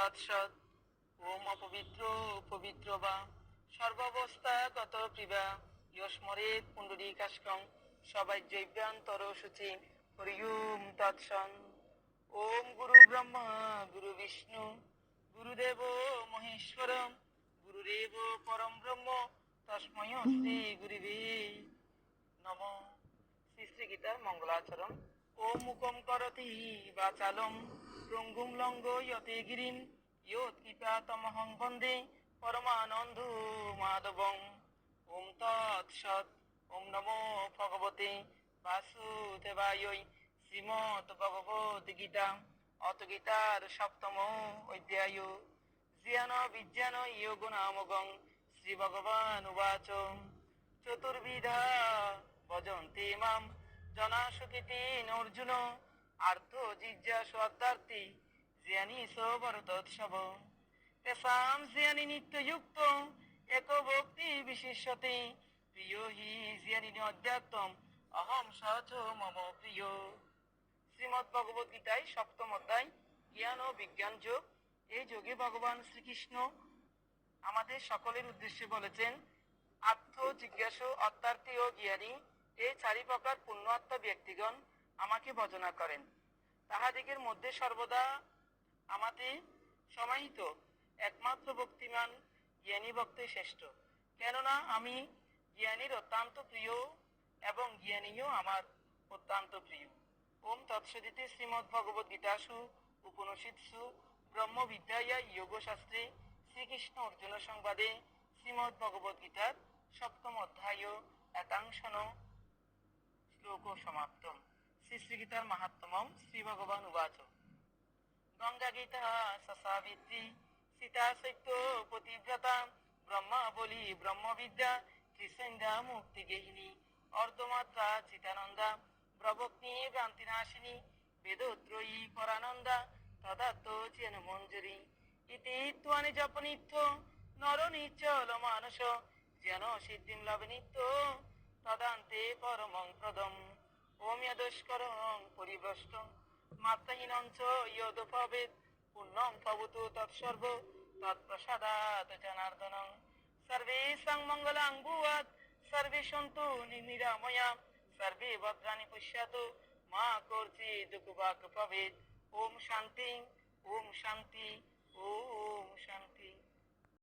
তৎসৎ। ওম অপবিত্র পবিত্র বা সর্বাবস্থা গত প্রিবা ইয়স্মরেত পুণ্ডরীকাষ্কং সবাই জৈব্যান্তর শুচি হরি ওম তৎসৎ। ওম গুরু ব্রহ্মা গুরু বিষ্ণু গুরুদেব মহেশ্বর গুরুরেব পরম ব্রহ্ম তস্মৈ শ্রী গুরুবে নমঃ। শ্রী শ্রী গীতার মঙ্গলাচরণ। ওম মুকম করতি বাচালম রঙ্গুম লঙ্গ ইয়তে গিরিম ইয়ৎকৃপা তমহং বন্দে পরমানন্দ মাধবং। ওম তৎসৎ। ওম নমো ভগবতে বাসুদেবায়। শ্রীমদ্ ভগবদ গীতা অত গীতার সপ্তম অধ্যায় জ্ঞান বিজ্ঞান যোগ নামকং শ্রী ভগবান উবাচ চতুর্বিধা ভজন্তে মাম জনা সুখিতি অর্জুন আর্থ জিজ্ঞাসু অর্থার্থী জ্ঞানী স ভরতোৎসব তেষাং জ্ঞানী নিত্যযুক্ত এক ভক্তি বিশেষ্যতে প্রিয় হি জ্ঞানী অধ্যাত্মম অহম সচ মম প্রিয়। শ্রীমদ্ ভগবদ গীতায় সপ্তম অধ্যায় জ্ঞান ও বিজ্ঞান যোগ। এই যোগে ভগবান শ্রীকৃষ্ণ আমাদের সকলের উদ্দেশ্যে বলেছেন আত্ম জিজ্ঞাসু অর্থার্থী ও জ্ঞানী এই চারি প্রকার পুণ্যাত্মা ব্যক্তিগণ আমাকে ভজনা করেন। তাহাদিগের মধ্যে সর্বদা আমাতে সমাহিত একমাত্র ভক্তিমান জ্ঞানী ভক্তই শ্রেষ্ঠ। কেননা আমি জ্ঞানীর অত্যন্ত প্রিয় এবং জ্ঞানীও আমার অত্যন্ত প্রিয়। ওম তৎসদিতি শ্রীমদ্ ভগবদ গীতাসু উপনিষৎসু ব্রহ্মবিদ্যায়া যোগশাস্ত্রে শ্রীকৃষ্ণ অর্জুন সংবাদে শ্রীমদ্ ভগবদ গীতার সপ্তম অধ্যায় একাংশন শ্লোক সমাপ্তম। শ্রী শ্রী গীতার মাহাত্ম্যম শ্রী ভগবান উবাচ গঙ্গা গীতা সসাবিত্রী সীতা সত্য পতিব্রতা ব্রহ্মা বলি ব্রহ্মবিদ্যা ত্রিসন্ধ্যা মুক্তি গেহিনী অর্ধমাত্রা চিতানন্দা প্রবক্তি ভ্রান্তিনাশিনী বেদত্রয়ী পরানন্দা তদাত্ম চেন মঞ্জুরি ইতি ত্বানি জপনিত্য নর নিচল মানস যেন সিদ্ধিম লাভ নিত্য তদান্তে পরমং প্রদম। ওম যদস্করং পরিভ্রষ্টং মাত্রহীনং চ ইয়দুপবেদ পুণ্যং ভবতু তৎসর্ব তৎপ্রসাদাৎ জনার্দনং। সর্বেষাং মঙ্গলাং ভুয়াৎ সর্বে সন্তু নিরাময়া সর্বে ভদ্রাণি পশ্যতু মা কর্চিৎ দুঃখভাগ্ ভবেৎ। ওম শান্তি ওম শান্তি ওম শান্তি।